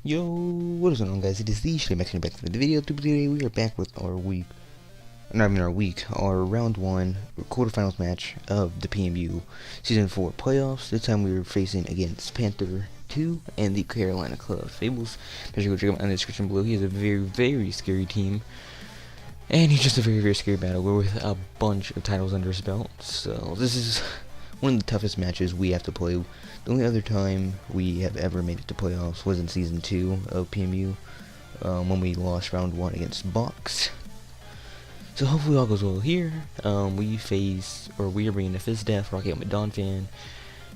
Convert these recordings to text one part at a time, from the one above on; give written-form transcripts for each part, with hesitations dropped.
Yo, what is going on, guys? It is the Showdown back to the video. Today we are back with our our round 1 quarterfinals match of the PMU season 4 playoffs. This time we were facing against Panther 2 and the Carolina Clefables. Make sure to go check him out in the description below. He is a very, very scary team, and he's just a very, very scary battler with a bunch of titles under his belt. So this is one of the toughest matches we have to play. The only other time we have ever made it to playoffs was in season 2 of PMU, when we lost round 1 against Box. So hopefully all goes well here. We are bringing a FizzDef, Rocky Helmet Donphan,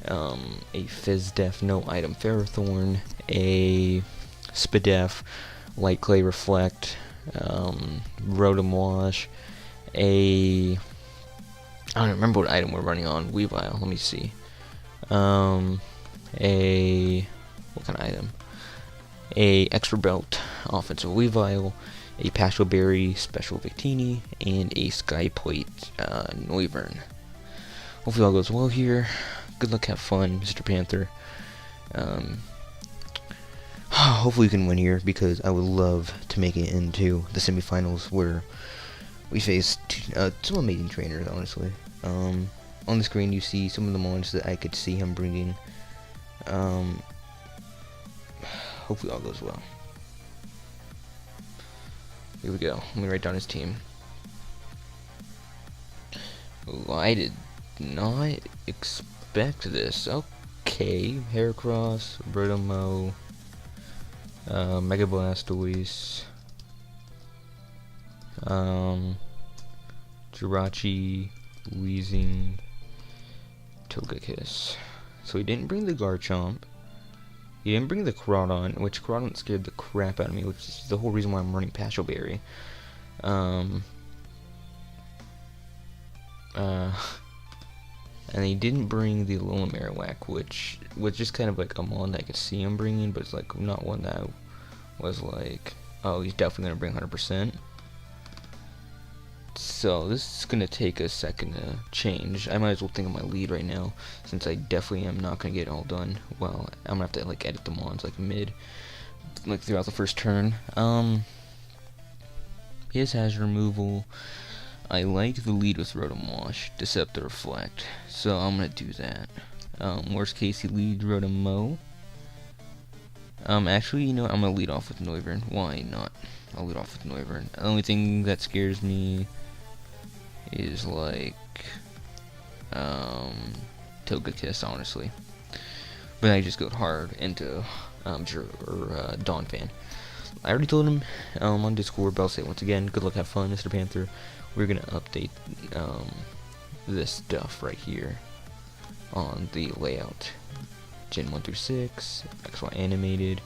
a FizzDef No Item Ferrothorn, a Spidef, Light Clay Reflect, Rotom Wash, I don't remember what item we're running on Weavile. Let me see. What kind of item? A Extra Belt Offensive Weavile, a Pastel Berry Special Victini, and a Sky Plate Noivern. Hopefully all goes well here. Good luck, have fun, Mr. Panther. Hopefully we can win here, because I would love to make it into the semifinals where we face some amazing trainers, honestly. On the screen you see some of the mons that I could see him bringing. Hopefully all goes well. Here we go. Let me write down his team. Ooh, I did not expect this. Okay, Heracross, Rotomo, Mega Blastoise, Jirachi, Weezing, Togekiss. So he didn't bring the Garchomp. He didn't bring the Crawdon, which Crawdon scared the crap out of me, which is the whole reason why I'm running Pastel Berry. And he didn't bring the Alola Marowak, which was just kind of like a mon that I could see him bringing, but it's like not one that was like, oh, he's definitely gonna bring 100%. So this is gonna take a second to change. I might as well think of my lead right now, since I definitely am not gonna get it all done. Well, I'm gonna have to like edit the mons like throughout the first turn. His hazard removal. I like the lead with Rotom Wash, Deceptor Reflect, so I'm gonna do that. Worst case, he leads Rotom. Actually, you know what? I'm gonna lead off with Noivern. Why not? I'll lead off with Noivern. The only thing that scares me is like Togekiss, honestly. But I just go hard into Donphan. I already told him on Discord, but I'll say it once again. Good luck, have fun, Mr. Panther. We're gonna update this stuff right here on the layout. Gen 1 through 6, XY animated.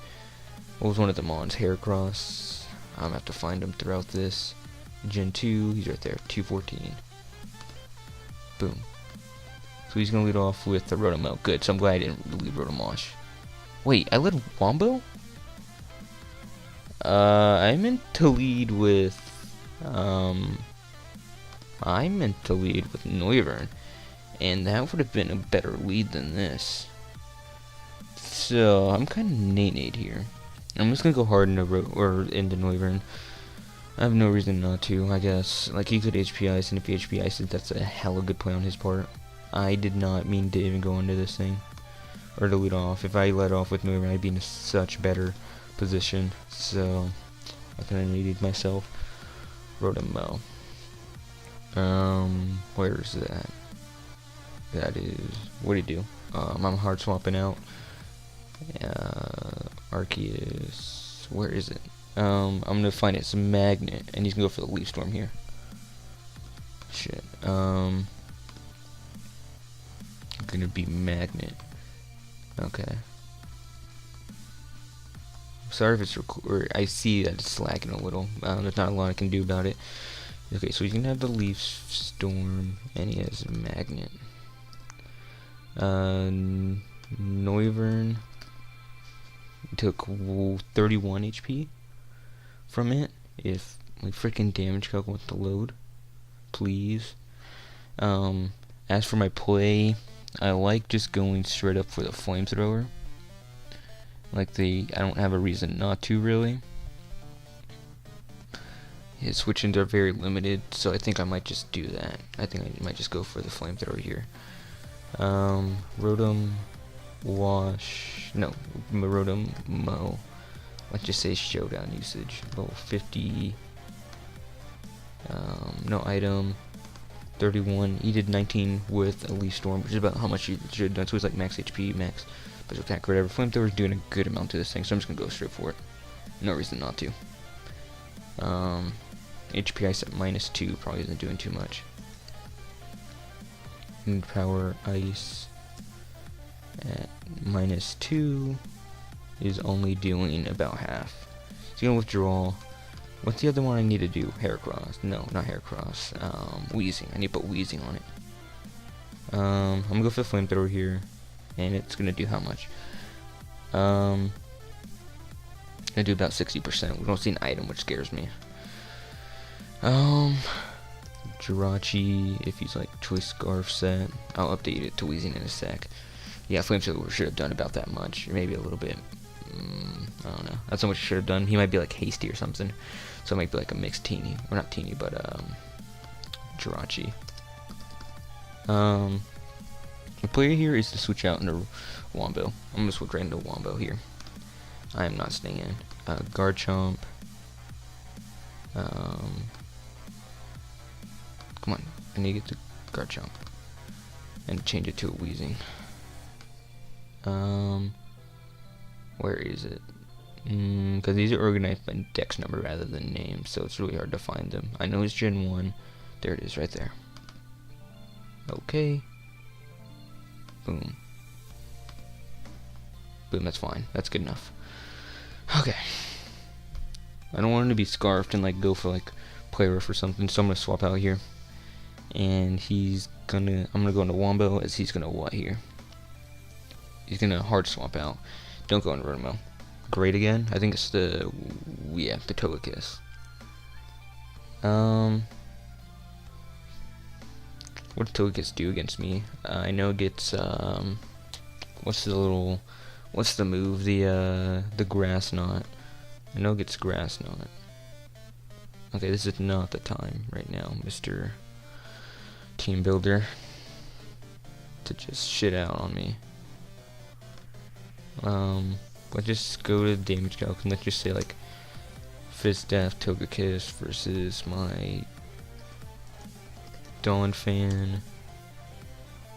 What was one of the mons? Heracross. I'm gonna have to find him throughout this. Gen 2, he's right there, 214. Boom. So he's gonna lead off with the Rotom. Good, so I'm glad I didn't lead Rotom Wash. Wait, I led Wombo? I meant to lead with Noivern, and that would have been a better lead than this. So I'm kind of nade here. I'm just gonna go hard into Noivern. I have no reason not to, I guess. Like, he could HP Ice, and if he HP Ices, that's a hella good play on his part. I did not mean to even go into this thing, or to lead off. If I led off with Noivern, I'd be in a such better position. So I kind of needed myself. Rotom. Where is that? That is, what do you do? I'm hard swapping out. Arki is, where is it? I'm gonna find it's a magnet, and he's gonna go for the Leaf Storm here. Shit. Gonna be magnet. Okay. Sorry if it's I see that it's lagging a little. There's not a lot I can do about it. Okay, so he's gonna have the Leaf Storm, and he has a magnet. Noivern took 31 HP from it. If my freaking damage calc wants to load, please. As for my play, I like just going straight up for the flamethrower. Like I don't have a reason not to really. His switch-ins are very limited, so I think I might just do that. I think I might just go for the flamethrower here. Rotom wash, no, Rotom mow. Let's just say showdown usage. Level 50. No item. 31. He did 19 with a leaf storm, which is about how much he should have done. So it's like max HP, max special attack, whatever. Flamethrower's doing a good amount to this thing, so I'm just gonna go straight for it. No reason not to. HP ice at -2 probably isn't doing too much. And power ice at -2 is only doing about half. So gonna withdraw. What's the other one I need to do? Heracross. No, not Heracross. Wheezing. I need to put Wheezing on it. I'm gonna go for the flamethrower here, and it's gonna do how much? Gonna do about 60%. We don't see an item, which scares me. Jirachi, if he's like Choice Scarf set, I'll update it to Wheezing in a sec. Yeah, Flamethrower should have done about that much, or maybe a little bit. I don't know. That's how much he should have done. He might be like Hasty or something, so it might be like a mixed Teeny, or not Teeny, but Jirachi. The player here is to switch out into Wombo. I'm gonna switch right into Wombo here. I am not staying in. Garchomp. Come on, I need to get to Garchomp and change it to a Wheezing. Where is it? Because these are organized by dex number rather than name, so it's really hard to find them. I know it's Gen 1. There it is, right there. Okay. Boom. Boom, that's fine. That's good enough. Okay. I don't want him to be scarfed and like go for like play rough or something, so I'm gonna swap out here. And I'm gonna go into Wombo as he's gonna what here? He's gonna hard swap out. Don't go into Rotom. Great again. I think it's the Togekiss. What does Togekiss do against me? I know it gets what's the move? The Grass Knot. I know it gets Grass Knot. Okay, this is not the time right now, Mr. Team Builder, to just shit out on me. Let's just go to the damage calc and let's just say like Fizzdaff Togekiss versus my Donphan.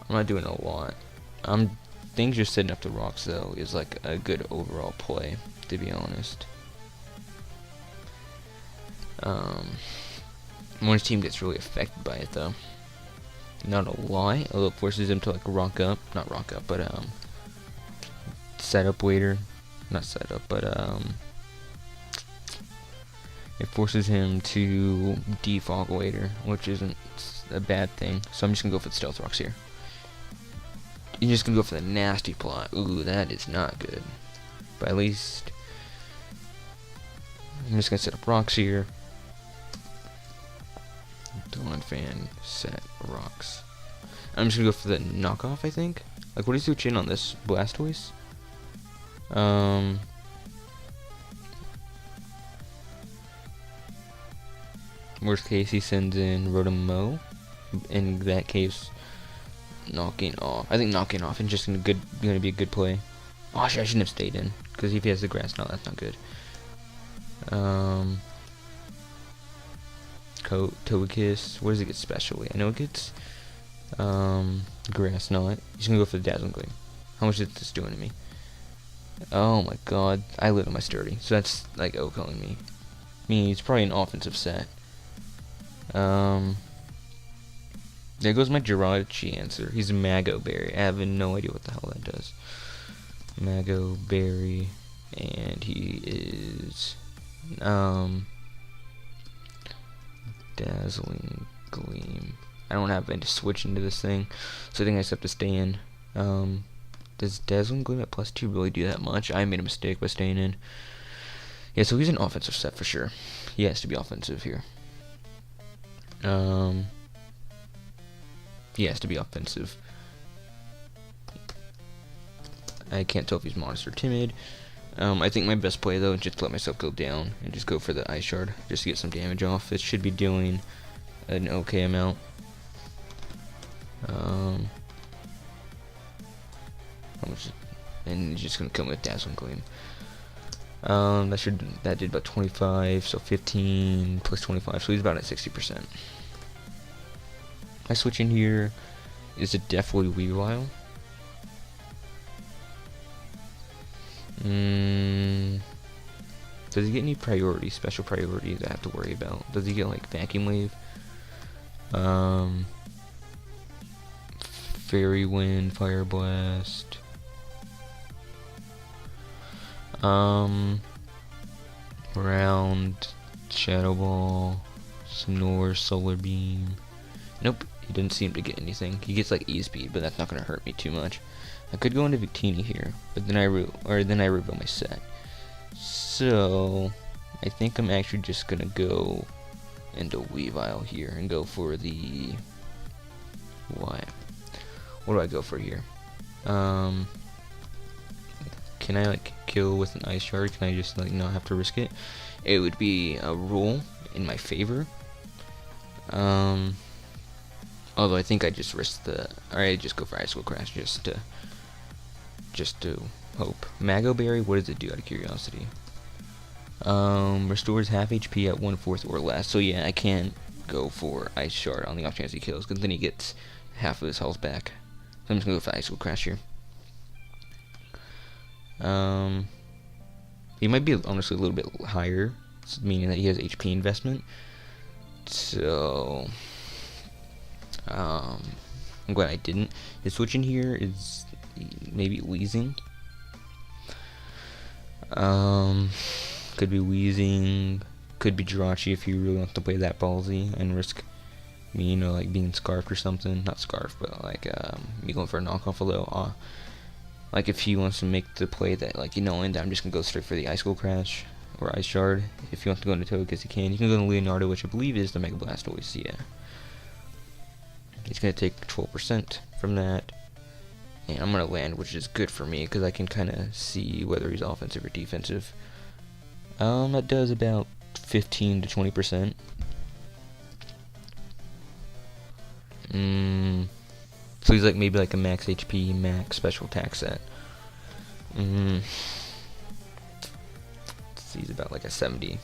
I'm not doing a lot. Things just setting up the rocks though is like a good overall play, to be honest. One's team gets really affected by it though. Not a lie. Although it forces him to like not rock up, but setup waiter. Not setup, but it forces him to defog waiter, which isn't a bad thing. So I'm just gonna go for the stealth rocks here. You're just gonna go for the nasty plot. Ooh, that is not good. But at least I'm just gonna set up rocks here. Donphan set rocks. I'm just gonna go for the knockoff, I think. Like, what do you switch in on this? Blastoise? Worst case, he sends in Rotom. In that case, knocking off. I think knocking off is just gonna be a good play. Oh, I shouldn't have stayed in, because if he has the Grass Knot, that's not good. Togekiss, what does it get specially? I know it gets Grass Knot. He's gonna go for the Dazzling Gleam. How much is this doing to me? Oh my god, I live on my sturdy, so that's like O-calling me. I mean, it's probably an offensive set. There goes my Jirachi answer. He's a Mago Berry. I have no idea what the hell that does. Mago Berry, and he is Dazzling Gleam. I don't have any to switch into this thing, so I think I just have to stay in. Does Dazzling Gleam at +2 really do that much? I made a mistake by staying in. Yeah, so he's an offensive set for sure. He has to be offensive here. He has to be offensive. I can't tell if he's modest or timid. I think my best play though is just to let myself go down and just go for the ice shard just to get some damage off. It should be doing an okay amount. How much? And it's just gonna come with Dazzling Gleam. That did about 25, so 15 plus 25, so he's about at 60%. My switch in here is a definitely Weavile. Does he get any priority, special priorities I have to worry about? Does he get like Vacuum Wave? Fairy Wind, Fire Blast. Round, Shadow Ball, Snore, Solar Beam. Nope, he didn't seem to get anything. He gets like E-Speed, but that's not gonna hurt me too much. I could go into Victini here, but then I reveal my set. So I think I'm actually just gonna go into Weavile here and go for the what do I go for here? Can I like kill with an ice shard? Can I just like not have to risk it? It would be a rule in my favor. Although I think I just risk I just go for Ice School Crash just to hope. Mago Berry, what does it do out of curiosity? Restores half HP at 1/4 or less. So yeah, I can go for Ice Shard on the off chance he kills, because then he gets half of his health back. So I'm just gonna go for Ice School Crash here. He might be honestly a little bit higher, meaning that he has HP investment. So I'm glad I didn't. His switch in here is maybe Wheezing. Could be Wheezing, could be Jirachi if you really want to play that ballsy and risk me, you know, like being scarfed or something. Not scarfed, but like me going for a knockoff a little. Like if he wants to make the play that, like, you know, and I'm just gonna go straight for the Ice School Crash or Ice Shard. If you want to go into Togekiss, you can. You can go into Leonardo, which I believe is the Mega Blastoise. Yeah, he's gonna take 12% from that, and I'm gonna land, which is good for me because I can kind of see whether he's offensive or defensive. That does about 15 to 20%. So he's like maybe like a max HP, max special attack set. He's about like a 70%.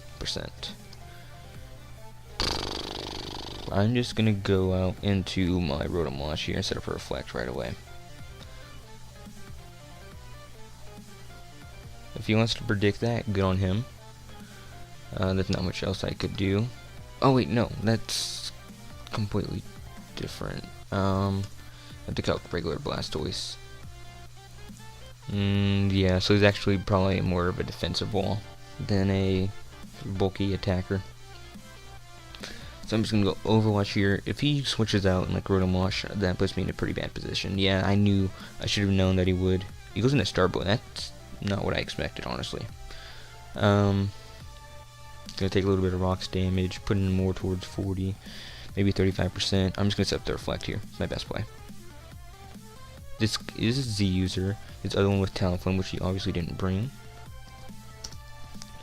I'm just gonna go out into my Rotom Launch here and set up a Reflect right away. If he wants to predict that, good on him. There's not much else I could do. Oh wait, no, that's completely different. I have to calc regular Blastoise. Yeah, so he's actually probably more of a defensive wall than a bulky attacker. So I'm just gonna go Overwatch here. If he switches out and like Rotom Wash, that puts me in a pretty bad position. Yeah, I should have known that he would. He goes into Starboy. That's not what I expected, honestly. Gonna take a little bit of rocks damage, put in more towards 40, maybe 35%. I'm just gonna set up the Reflect here. It's my best play. This is a Z user. His other one with Talonflame, which he obviously didn't bring.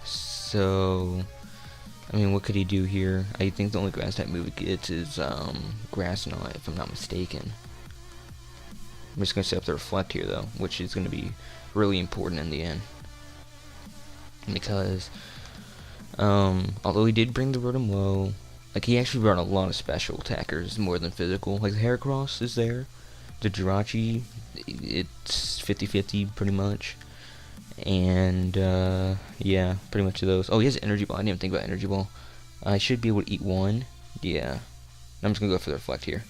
So, I mean, what could he do here? I think the only grass type move it gets is Grass Knot, if I'm not mistaken. I'm just gonna set up the Reflect here though, which is gonna be really important in the end, because although he did bring the Rotom low, like he actually brought a lot of special attackers more than physical. Like the Heracross is there, the Jirachi, it's 50-50 pretty much, and yeah, pretty much of those. Oh, he has Energy Ball. I didn't even think about Energy Ball. I should be able to eat one. Yeah, I'm just gonna go for the Reflect here,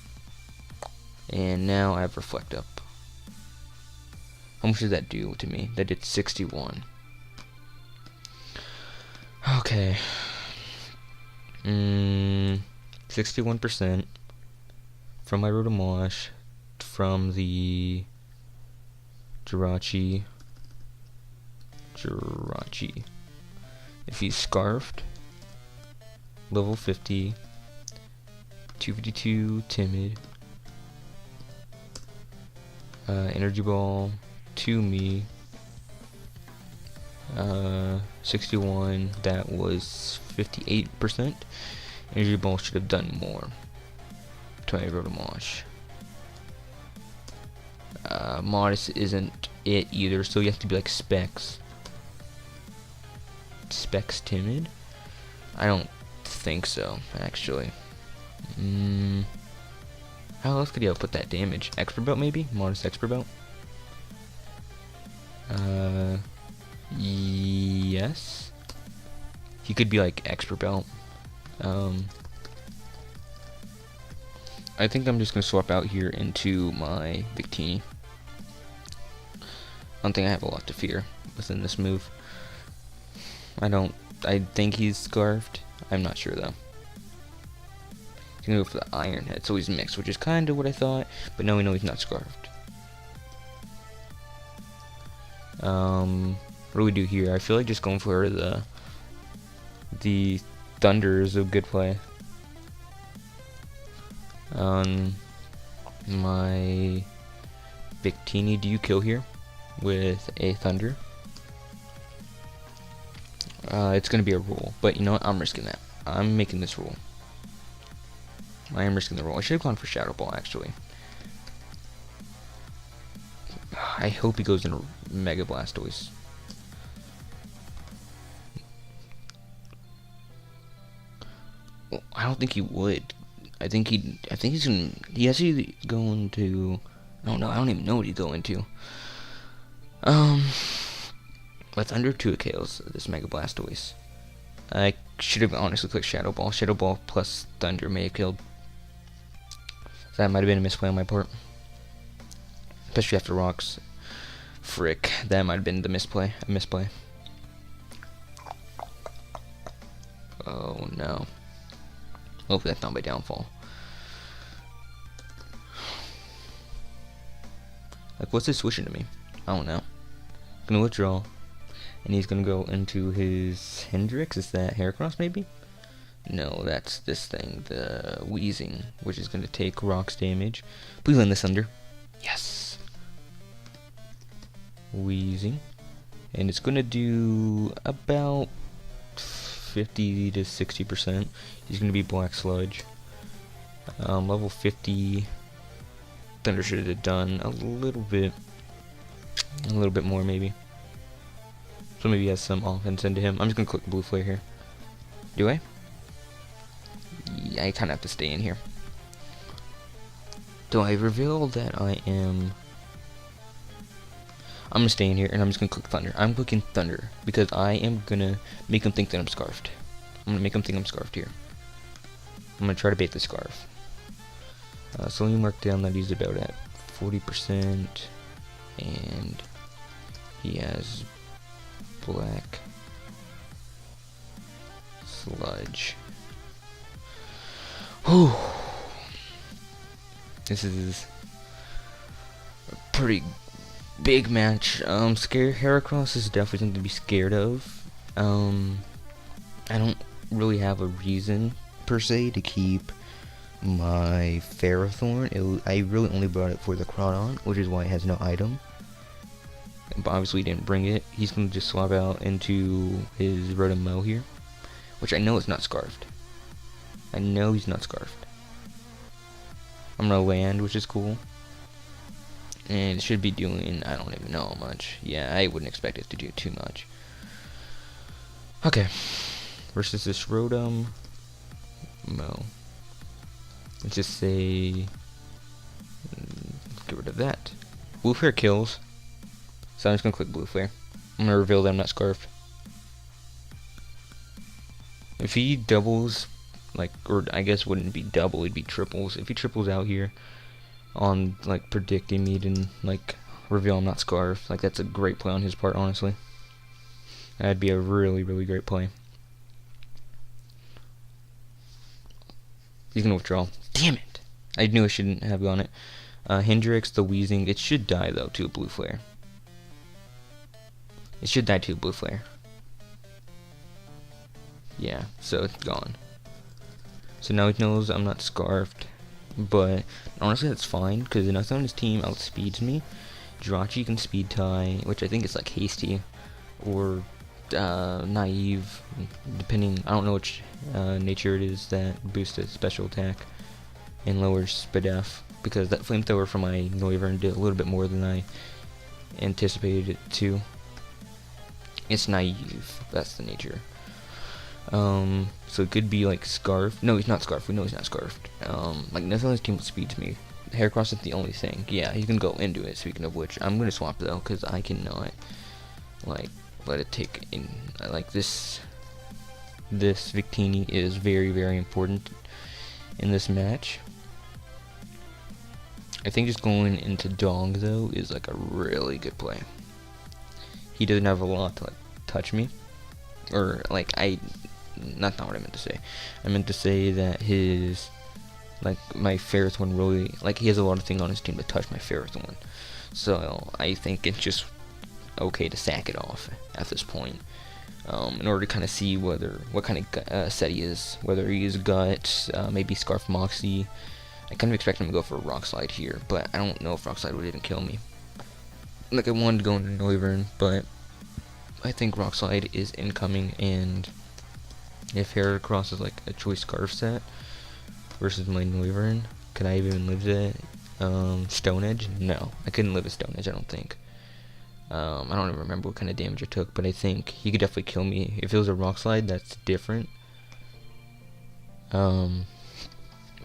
and now I have Reflect up. How much did that do to me? That did 61. Okay. 61% from my Rotom Wash, from the Jirachi. If he's Scarfed, level 50, 252, Timid, Energy Ball to me, 61, that was 58%. Energy ball should have done more. Try Rotomosh. Modest isn't it either, so you have to be like Specs. Specs timid? I don't think so, actually. How else could he output that damage? Expert belt maybe? Modest expert belt? Yes. He could be like expert belt. I think I'm just gonna swap out here into my Victini. I don't think I have a lot to fear within this move. I think he's scarfed. I'm not sure though. He's gonna go for the Iron Head, so he's mixed, which is kind of what I thought, but now we know he's not scarfed. What do we do here? I feel like just going for the Thunder is a good play. On my Victini, do you kill here with a Thunder? It's gonna be a roll, but you know what? I'm risking that. I'm making this roll. I am risking the roll. I should have gone for Shadow Ball actually. I hope he goes into Mega Blastoise. Well, I don't think he would. I think he's gonna. He has to go into. I don't know. I don't even know what he's going to. With under 2 KOs, this Mega Blastoise. I should have honestly clicked Shadow Ball. Shadow Ball plus Thunder may have killed. So that might have been a misplay on my part. Especially after Rocks. Frick. That might have been the misplay. A misplay. Oh no. Hopefully that's not my downfall. Like, what's this switching to me? I don't know. Gonna withdraw. And he's gonna go into his Hendrix. Is that Heracross maybe? No, that's this thing, the Wheezing, which is gonna take Rocks damage. Please land this under. Yes. Wheezing. And it's gonna do about 50 to 60%. He's gonna be Black Sludge. Level 50. Thunder should have done a little bit more maybe. So maybe he has some offense into him. I'm just gonna click Blue Flare here. Do I? Yeah, I kinda have to stay in here. Do I reveal that I am... I'm gonna stay in here and I'm just gonna click Thunder. I'm clicking Thunder because I am gonna make him think that I'm scarfed. I'm gonna make him think I'm scarfed here. I'm gonna try to bait the scarf. So let me mark down that he's about at 40%, and he has Black Sludge. Whew. This is a pretty big match. Heracross is definitely something to be scared of. I don't really have a reason per se to keep my Ferrothorn. I really only brought it for the Crawdon, which is why it has no item. But obviously he didn't bring it. He's gonna just swap out into his Rotom here, which I know is not scarfed. I know he's not scarfed. I'm gonna land, which is cool. And it should be doing, I don't even know how much. Yeah, I wouldn't expect it to do too much. Okay. Versus this Rotom. Let's just say... let's get rid of that. Blue Flare kills. So I'm just gonna click Blue Flare. I'm gonna reveal that I'm not scarfed. If he doubles, like, or I guess wouldn't be double, it'd be triples. If he triples out here on, like, predicting me to, like, reveal I'm not scarfed, like, that's a great play on his part, honestly. That'd be a really, really great play. He's gonna withdraw. Damn it! I knew I shouldn't have gone it. Hendrix, the Wheezing, it should die, though, to a Blue Flare. It should die to a Blue Flare. Yeah, so it's gone. So now he knows I'm not scarfed. But honestly, that's fine, because nothing on his team outspeeds me. Jirachi can speed tie, which I think is like Hasty, or naive, depending, I don't know which nature it is that boosts its special attack and lowers SPDF, because that flamethrower from my Noivern did a little bit more than I anticipated it to. It's naive, that's the nature. So it could be like Scarf. No, he's not Scarf. We know he's not Scarfed. Like nothing on his team speeds me. Heracross is the only thing. Yeah, he's gonna go into it. Speaking of which, I'm gonna swap though, because I cannot like let it take in. Like this Victini is very, very important in this match. I think just going into Dong though is like a really good play. He doesn't have a lot to like touch me, or like not what I meant to say. I meant to say that his, like, my Ferrothorn really, like, he has a lot of things on his team to touch my Ferrothorn. So I think it's just okay to sack it off at this point, in order to kind of see what kind of set he is, whether he is Gut, maybe Scarf Moxie. I kind of expect him to go for a Rock Slide here, but I don't know if Rock Slide would even kill me. Like, I wanted to go into Noivern, but I think Rock Slide is incoming, and if Heracross is like a choice Scarf set versus my Noivern, could I even live that Stone Edge? No, I couldn't live a Stone Edge, I don't think. I don't even remember what kind of damage it took, but I think he could definitely kill me. If it was a Rock Slide, that's different. I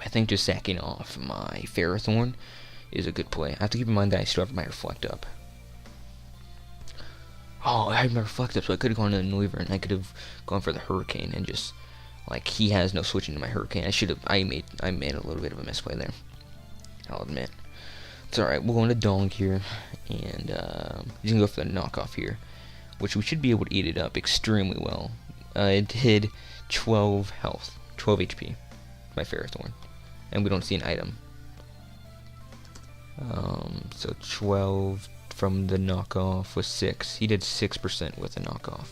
think just sacking off my Ferrothorn is a good play. I have to keep in mind that I still have my Reflect up. Oh, I had my Reflect up, so I could have gone to the Noivern. I could have gone for the Hurricane and just, like, he has no switching to my Hurricane. I made a little bit of a misplay there, I'll admit. It's alright, we'll go into Dong here, and he's gonna go for the knockoff here, which we should be able to eat it up extremely well. It did 12 health, 12 HP, my Ferrothorn, and we don't see an item. So 12 from the knockoff was 6. He did 6% with the knockoff.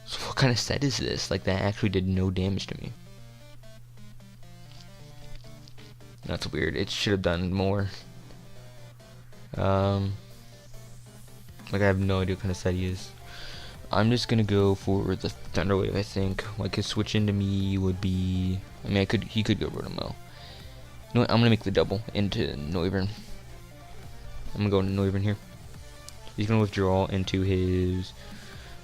So what kind of set is this? Like, that actually did no damage to me. That's weird. It should have done more. Like, I have no idea what kind of set he is. I'm just gonna go for the Thunder Wave, I think. Like, his switch into me would be, I mean, he could go Rotomo. You know what, I'm gonna make the double into Noivern. I'm gonna go into Noivern here. He's gonna withdraw into his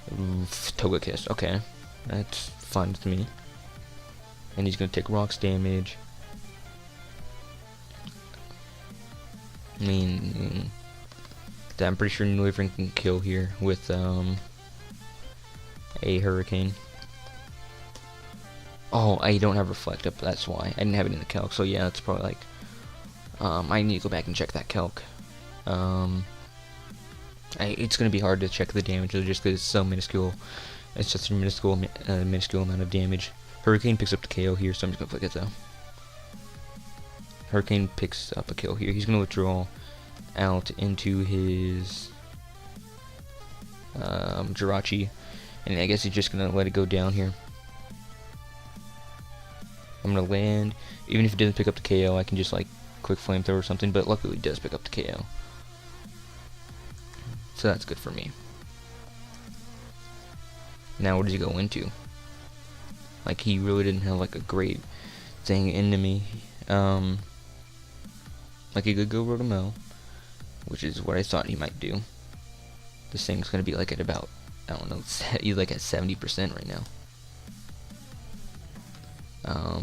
Togekiss. Okay, that's fine with me. And he's gonna take rocks damage. I mean, I'm pretty sure Noivern can kill here with a Hurricane. Oh, I don't have Reflect up, that's why. I didn't have it in the calc, so yeah, that's probably like, I need to go back and check that calc. It's going to be hard to check the damage just because it's so minuscule. It's just a minuscule amount of damage. Hurricane picks up the KO here, so I'm just going to click it though. Hurricane picks up a kill here. He's going to withdraw out into his Jirachi, and I guess he's just going to let it go down here. I'm going to land. Even if it doesn't pick up the KO, I can just like quick flamethrower or something, but luckily it does pick up the KO. So that's good for me. Now what does he go into? Like, he really didn't have like a great thing into me. Like, he could go Rotomo, which is what I thought he might do. This thing's gonna be like at about, I don't know, he's like at 70% right now.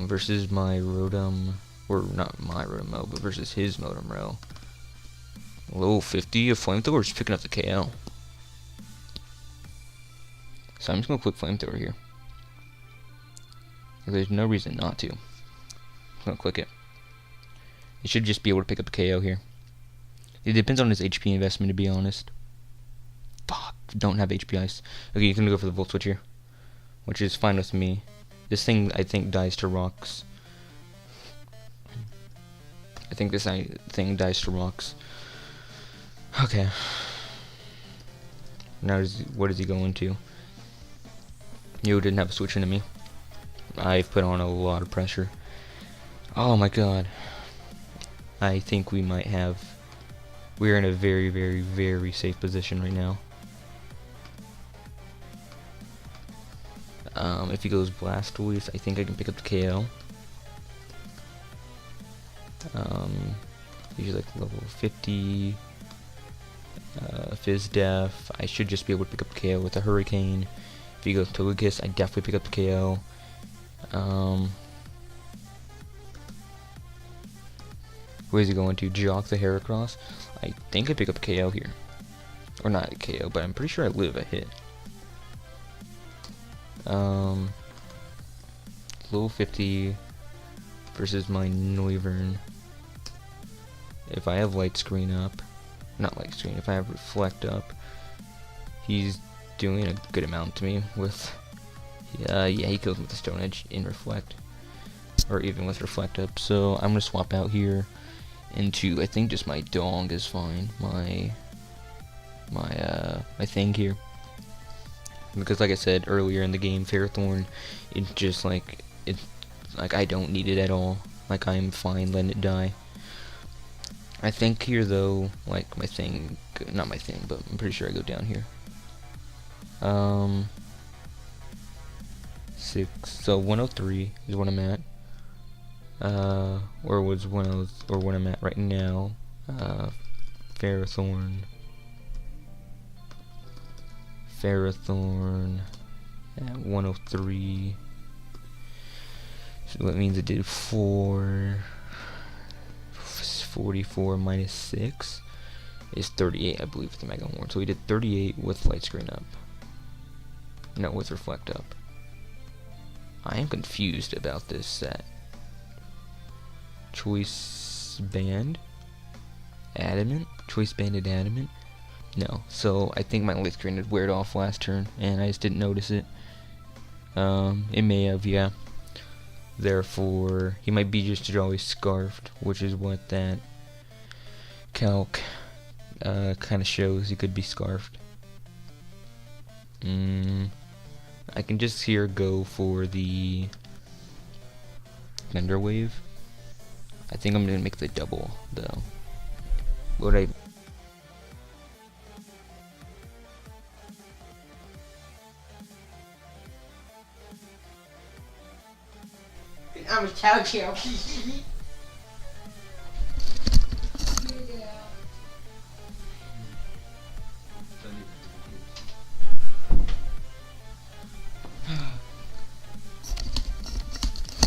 Versus my Rotom, or not my Rotomo, but versus his Motomro. Low 50 of Flamethrower is picking up the KO. So I'm just gonna click Flamethrower here. There's no reason not to. I'm gonna click it. He should just be able to pick up the KO here. It depends on his HP investment, to be honest. Fuck, don't have HP ice. Okay, you're gonna go for the Volt Switch here, which is fine with me. This thing, I think, dies to rocks. I think this thing dies to rocks. Okay. Now, what is he going to? You didn't have a switch into me. I've put on a lot of pressure. Oh my god. I think we might have... We're in a very, very, very safe position right now. If he goes Blastoise, I think I can pick up the KO. He's like level 50. Fizz Def, I should just be able to pick up the KO with a Hurricane. If he goes Togekiss, I definitely pick up the KO. Where is he going to? Jock the Heracross? I think I pick up a KO here. Or not a KO, but I'm pretty sure I live a hit. Level 50 versus my Noivern. If I have Light Screen up, not Light Screen, if I have Reflect up, he's doing a good amount to me with, yeah, he kills with the Stone Edge in Reflect, or even with Reflect up. So I'm gonna swap out here into, I think just my Dong is fine, my thing here, because like I said earlier in the game, Ferrothorn, it's just like, I don't need it at all. Like, I'm fine letting it die. I think here though, like my thing, not my thing, but I'm pretty sure I go down here. 6, so 103 is what I'm at. Or was 10, or what I'm at right now. Ferrothorn at 103. So that means it did 44 minus 6 is 38, I believe, with the Mega Horn. So we did 38 with Light Screen up. No, with Reflect up. I am confused about this set. Choice Band? Adamant? Choice Banded Adamant? No. So I think my Light Screen had weared off last turn, and I just didn't notice it. It may have, yeah. Therefore, he might be just always scarfed, which is what that calc kind of shows. He could be scarfed. I can just here go for the Thunder Wave. I think I'm gonna make the double though. What I I'm a chow chow.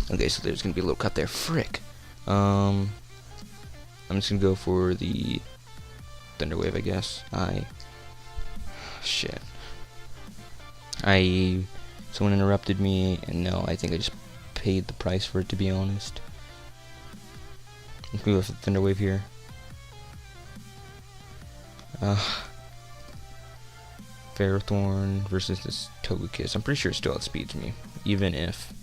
Okay, so there's gonna be a little cut there. Frick. I'm just gonna go for the Thunder Wave, I guess. Shit. Someone interrupted me, and no, I think I just paid the price for it, to be honest. I'm gonna go for the Thunder Wave here. Ferrothorn versus this Togekiss. I'm pretty sure it still outspeeds me, even if,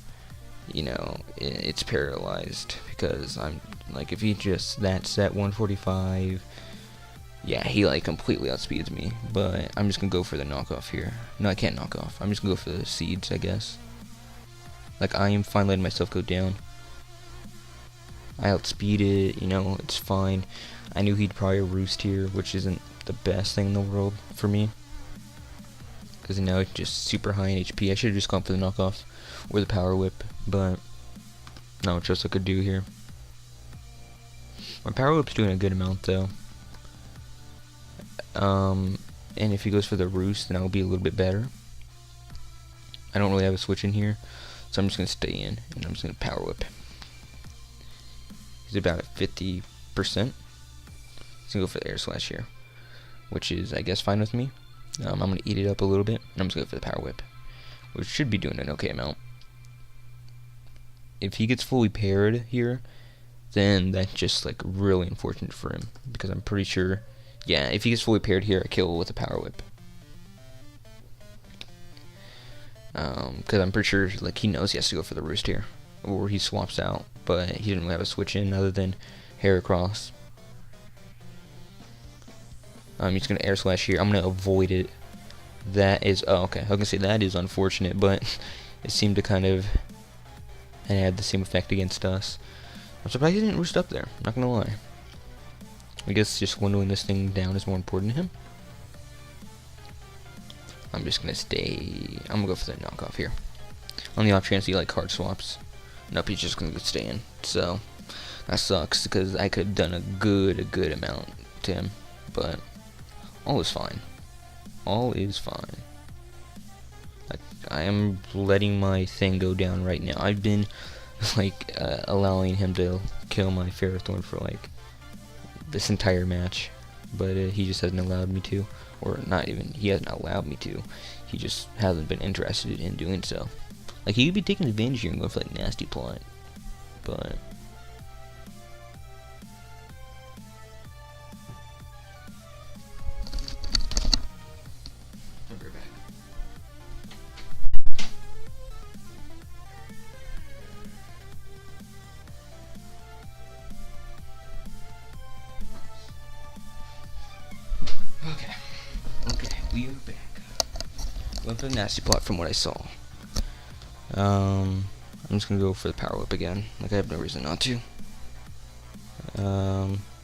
you know, it's paralyzed, because I'm like, if he just that set 145, yeah, he like completely outspeeds me. But I'm just gonna go for the knockoff here. No, I can't knock off. I'm just gonna go for the seeds, I guess. Like, I am fine letting myself go down. I outspeed it, you know, it's fine. I knew he'd probably roost here, which isn't the best thing in the world for me, because you know it's just super high in HP. I should have just gone for the knockoff or the Power Whip, but not much else I could do here. My Power Whip's doing a good amount though. And if he goes for the roost, then I'll be a little bit better. I don't really have a switch in here, so I'm just gonna stay in and I'm just gonna Power Whip. He's about at 50%. He's gonna go for the Air Slash here, which is, I guess, fine with me. I'm gonna eat it up a little bit, and I'm just gonna go for the Power Whip, which should be doing an okay amount. If he gets fully paired here, then that's just like really unfortunate for him, because I'm pretty sure, yeah, if he gets fully paired here, I kill with a Power Whip. Because I'm pretty sure like he knows he has to go for the roost here, or he swaps out, but he didn't really have a switch in other than Heracross. He's gonna Air Slash here. I'm gonna avoid it. That is, oh, okay, I was gonna say that is unfortunate, but it seemed to kind of had the same effect against us. I'm surprised he didn't roost up there, not gonna lie. I guess just windowing this thing down is more important to him. I'm just gonna stay, I'm gonna go for the knockoff here. On the off chance he like card swaps. Nope, he's just gonna stay in. So that sucks because I could have done a good amount to him, but all is fine. All is fine. I am letting my thing go down right now. I've been like allowing him to kill my Ferrothorn for like this entire match, but he just hasn't allowed me to, or not even, he hasn't allowed me to. He just hasn't been interested in doing so. Like, he could be taking advantage here and going for like nasty plot, but I'll be right back. Okay, we are back. Went for the nasty plot from what I saw. I'm just gonna go for the power whip again. Like, I have no reason not to.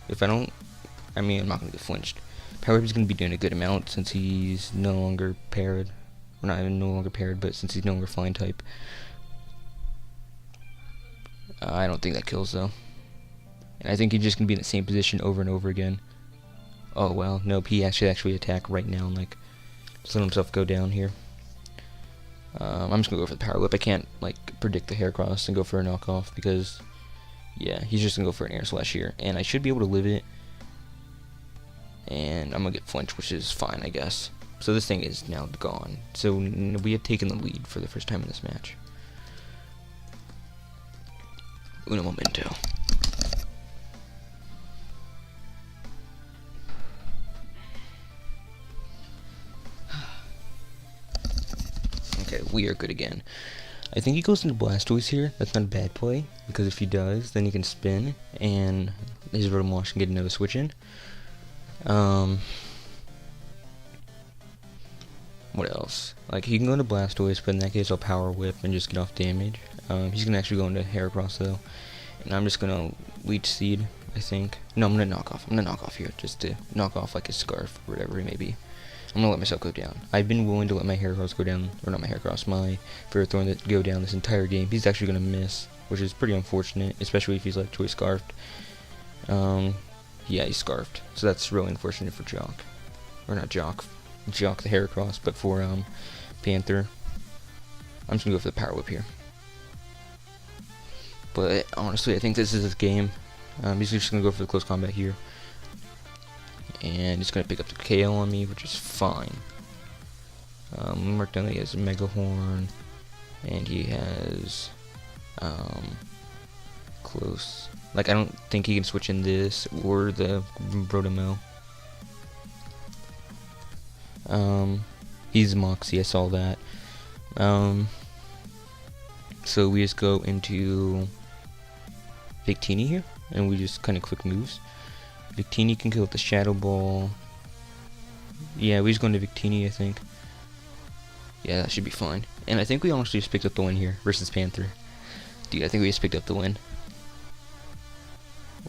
If I don't, I mean, I'm not gonna get flinched. Power whip is gonna be doing a good amount since he's no longer paired. Or not even no longer paired, but since he's no longer flying type. I don't think that kills though. And I think he's just gonna be in the same position over and over again. Oh well, nope, he actually attack right now and like just let himself go down here. I'm just gonna go for the power whip. I can't like predict the hair cross and go for a knockoff because yeah, he's just gonna go for an air slash here, and I should be able to live it. And I'm gonna get flinched, which is fine, I guess. So this thing is now gone. So we have taken the lead for the first time in this match. Uno momento. Okay, we are good again. I think he goes into Blastoise here. That's not a bad play, because if he does, then he can spin, and his Rotom Wash can get another switch in. What else? Like, he can go into Blastoise, but in that case I'll Power Whip and just get off damage. He's gonna actually go into Heracross though, and I'm just gonna Leech Seed, I think. No, I'm gonna knock off. I'm gonna knock off here, just to knock off like his Scarf, or whatever it may be. I'm gonna let myself go down. I've been willing to let my Heracross go down, or not my Heracross, my Ferrothorn go down this entire game. He's actually gonna miss, which is pretty unfortunate, especially if he's like Choice Scarfed. Yeah, he's Scarfed, so that's really unfortunate for Jock, or not Jock the Heracross, but for Panther. I'm just gonna go for the Power Whip here. But honestly, I think this is his game. He's just gonna go for the close combat here. And he's gonna pick up the KO on me, which is fine. Mark down that he has a Mega Horn, and he has close. Like, I don't think he can switch in this or the Brotomo. He's Moxie, I saw that. So we just go into Victini here, and we just kind of quick moves. Victini can kill with the Shadow Ball. Yeah, we just go into Victini, I think. Yeah, that should be fine. And I think we honestly just picked up the win here versus Panther. Dude, I think we just picked up the win.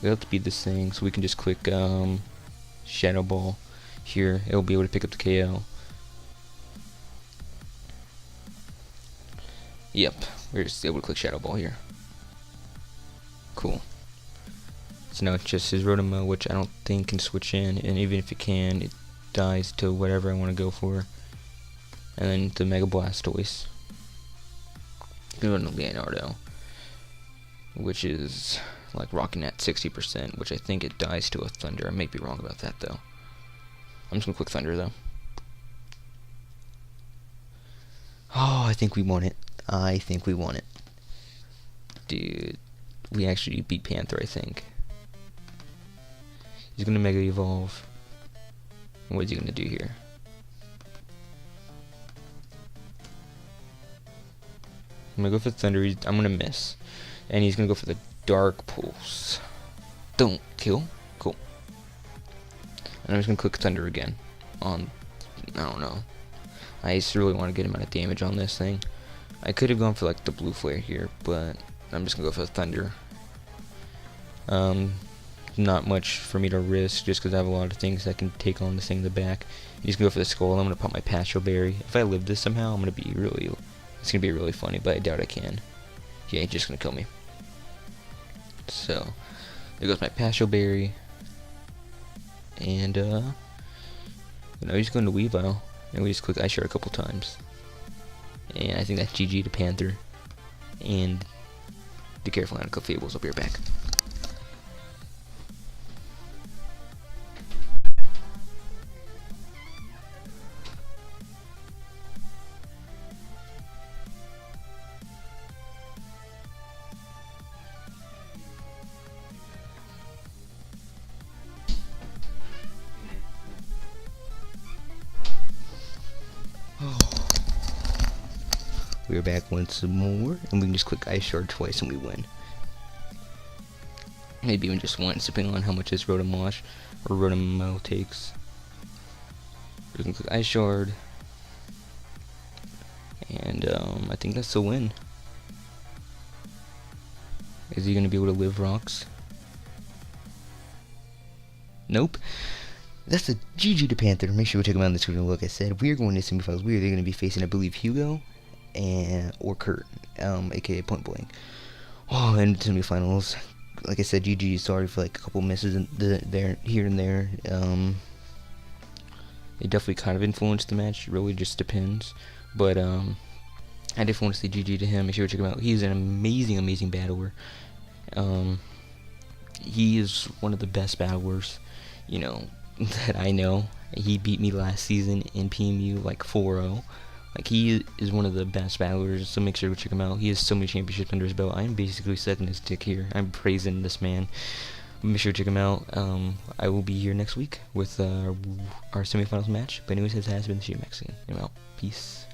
We have to beat this thing, so we can just click Shadow Ball here. It'll be able to pick up the KO. Yep, we're just able to click Shadow Ball here. Cool. So now it's just his Rotom, which I don't think can switch in, and even if it can, it dies to whatever I want to go for. And then the Mega Blastoise. Gonna run the Leonardo, which is like rocking at 60%, which I think it dies to a Thunder. I might be wrong about that though. I'm just gonna click Thunder though. Oh, I think we won it. I think we won it. Dude, we actually beat Panther, I think. He's gonna Mega Evolve. And what is he gonna do here? I'm gonna go for Thunder. I'm gonna miss. And he's gonna go for the Dark Pulse. Don't kill. Cool. And I'm just gonna click Thunder again. I don't know. I just really want to get him out of damage on this thing. I could have gone for like the Blue Flare here, but I'm just gonna go for the Thunder. Not much for me to risk, just because I have a lot of things that can take on this thing in the back. He's gonna go for the Skull. I'm gonna pop my Patcho Berry. If I live this somehow, I'm gonna be really It's gonna be really funny, but I doubt I can. He ain't just gonna kill me. So, there goes my Pastel Berry. And, now he's going to Weavile. And we just click Ice Shard a couple times. And I think that's GG to Panther. And the Careful on Clefables. I'll be right back. We're back once more, and we can just click Ice Shard twice and we win. Maybe even just once, depending on how much this Rotomosh or Rotomo takes. We can click Ice Shard, and I think that's the win. Is he going to be able to live rocks? Nope. That's a GG to Panther. Make sure you check him out in the description. Like I said, we're going to semifinals. We're going to be facing, I believe, Hugo or Kurt, aka Point Blank. Oh, and semifinals. Like I said, GG. Sorry for like a couple misses there, here and there. It definitely kind of influenced the match. It really just depends. But I definitely want to say GG to him. Make sure you check him out. He's an amazing battler. He is one of the best battlers, you know, that I know. He beat me last season in PMU like 4-0. Like, he is one of the best battlers, so make sure to check him out. He has so many championships under his belt. I'm basically sucking his dick here. I'm praising this man. Make sure to check him out. I will be here next week with our semifinals match. But anyways, this has been the Sheep Mexican. I'm out. Peace.